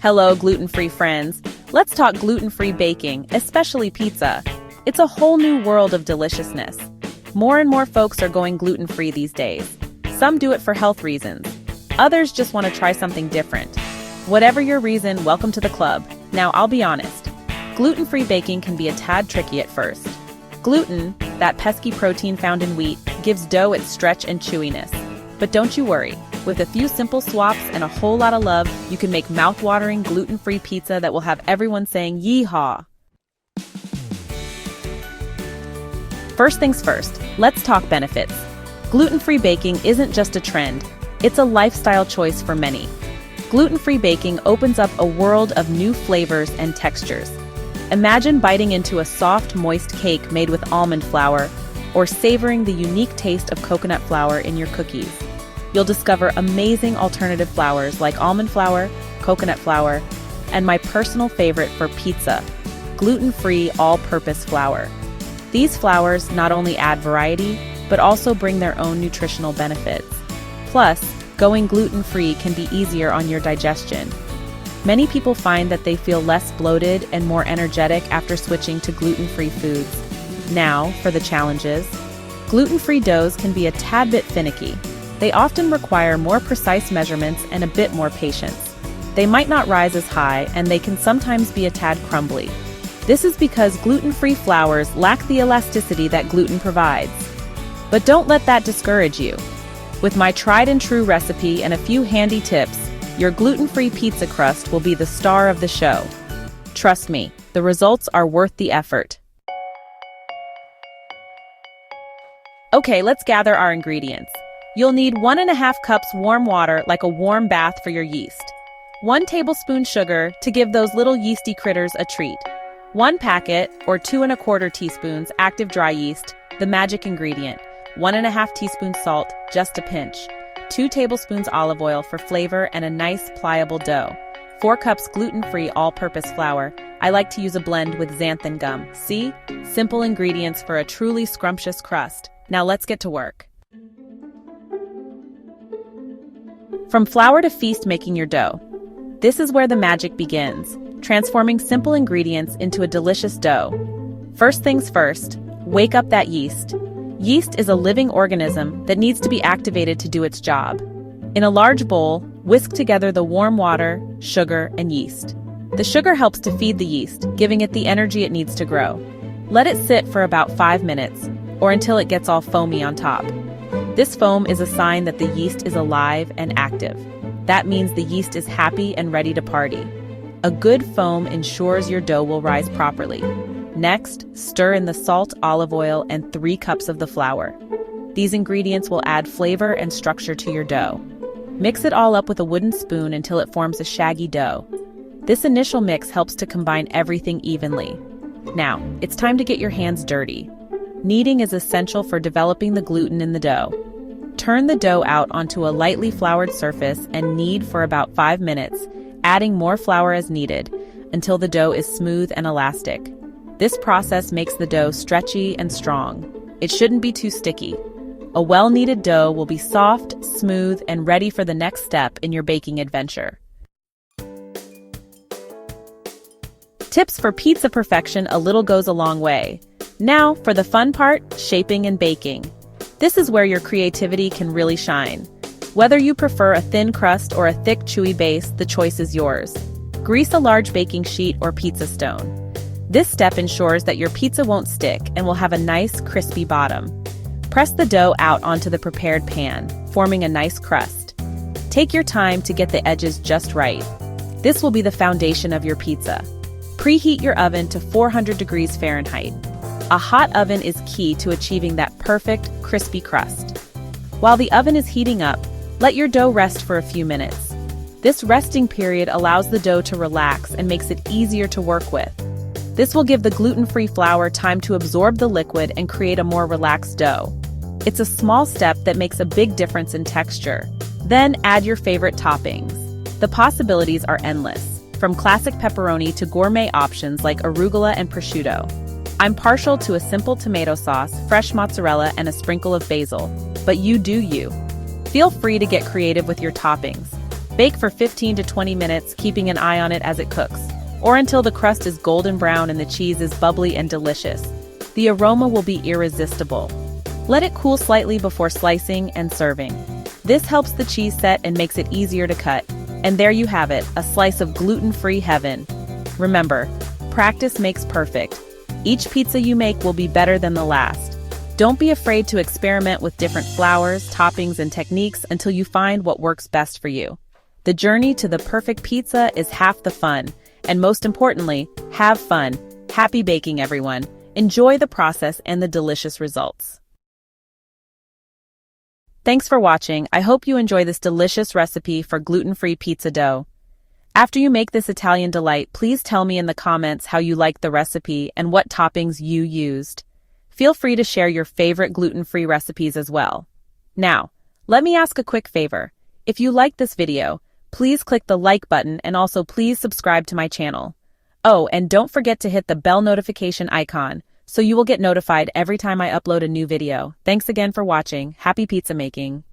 Hello, gluten-free friends. Let's talk gluten-free baking, especially pizza. It's a whole new world of deliciousness. More and more folks are going gluten-free these days. Some do it for health reasons. Others just want to try something different. Whatever your reason, welcome to the club. Now, I'll be honest. Gluten-free baking can be a tad tricky at first. Gluten, that pesky protein found in wheat, gives dough its stretch and chewiness. But don't you worry. With a few simple swaps and a whole lot of love, you can make mouth-watering gluten-free pizza that will have everyone saying yeehaw. First things first, let's talk benefits. Gluten-free baking isn't just a trend, it's a lifestyle choice for many. Gluten-free baking opens up a world of new flavors and textures. Imagine biting into a soft, moist cake made with almond flour, or savoring the unique taste of coconut flour in your cookies. You'll discover amazing alternative flours like almond flour, coconut flour, and my personal favorite for pizza, gluten-free all-purpose flour. These flours not only add variety, but also bring their own nutritional benefits. Plus, going gluten-free can be easier on your digestion. Many people find that they feel less bloated and more energetic after switching to gluten-free foods. Now, for the challenges. Gluten-free doughs can be a tad bit finicky. They often require more precise measurements and a bit more patience. They might not rise as high, and they can sometimes be a tad crumbly. This is because gluten-free flours lack the elasticity that gluten provides. But don't let that discourage you. With my tried-and-true recipe and a few handy tips, your gluten-free pizza crust will be the star of the show. Trust me, the results are worth the effort. Okay, let's gather our ingredients. You'll need 1.5 cups warm water, like a warm bath for your yeast. 1 tablespoon sugar to give those little yeasty critters a treat. 1 packet, or 2¼ teaspoons, active dry yeast, the magic ingredient. 1½ teaspoon salt, just a pinch. 2 tablespoons olive oil for flavor and a nice pliable dough. 4 cups gluten-free all-purpose flour. I like to use a blend with xanthan gum. See? Simple ingredients for a truly scrumptious crust. Now let's get to work. From flour to feast making your dough. This is where the magic begins, transforming simple ingredients into a delicious dough. First things first, wake up that yeast. Yeast is a living organism that needs to be activated to do its job. In a large bowl, whisk together the warm water, sugar, and yeast. The sugar helps to feed the yeast, giving it the energy it needs to grow. Let it sit for about 5 minutes, or until it gets all foamy on top. This foam is a sign that the yeast is alive and active. That means the yeast is happy and ready to party. A good foam ensures your dough will rise properly. Next, stir in the salt, olive oil, and 3 cups of the flour. These ingredients will add flavor and structure to your dough. Mix it all up with a wooden spoon until it forms a shaggy dough. This initial mix helps to combine everything evenly. Now, it's time to get your hands dirty. Kneading is essential for developing the gluten in the dough. Turn the dough out onto a lightly floured surface and knead for about 5 minutes, adding more flour as needed, until the dough is smooth and elastic. This process makes the dough stretchy and strong. It shouldn't be too sticky. A well-kneaded dough will be soft, smooth, and ready for the next step in your baking adventure. Tips for pizza perfection: a little goes a long way. Now, for the fun part, shaping and baking. This is where your creativity can really shine. Whether you prefer a thin crust or a thick, chewy base, the choice is yours. Grease a large baking sheet or pizza stone. This step ensures that your pizza won't stick and will have a nice, crispy bottom. Press the dough out onto the prepared pan, forming a nice crust. Take your time to get the edges just right. This will be the foundation of your pizza. Preheat your oven to 400 degrees Fahrenheit. A hot oven is key to achieving that perfect, crispy crust. While the oven is heating up, let your dough rest for a few minutes. This resting period allows the dough to relax and makes it easier to work with. This will give the gluten-free flour time to absorb the liquid and create a more relaxed dough. It's a small step that makes a big difference in texture. Then add your favorite toppings. The possibilities are endless, from classic pepperoni to gourmet options like arugula and prosciutto. I'm partial to a simple tomato sauce, fresh mozzarella, and a sprinkle of basil, but you do you. Feel free to get creative with your toppings. Bake for 15 to 20 minutes, keeping an eye on it as it cooks, or until the crust is golden brown and the cheese is bubbly and delicious. The aroma will be irresistible. Let it cool slightly before slicing and serving. This helps the cheese set and makes it easier to cut. And there you have it, a slice of gluten-free heaven. Remember, practice makes perfect. Each pizza you make will be better than the last. Don't be afraid to experiment with different flours, toppings, and techniques until you find what works best for you. The journey to the perfect pizza is half the fun. And most importantly, have fun. Happy baking, everyone. Enjoy the process and the delicious results. Thanks for watching. I hope you enjoy this delicious recipe for gluten-free pizza dough. After you make this Italian delight, please tell me in the comments how you liked the recipe and what toppings you used. Feel free to share your favorite gluten-free recipes as well. Now, let me ask a quick favor. If you liked this video, please click the like button and also please subscribe to my channel. Oh, and don't forget to hit the bell notification icon so you will get notified every time I upload a new video. Thanks again for watching. Happy pizza making!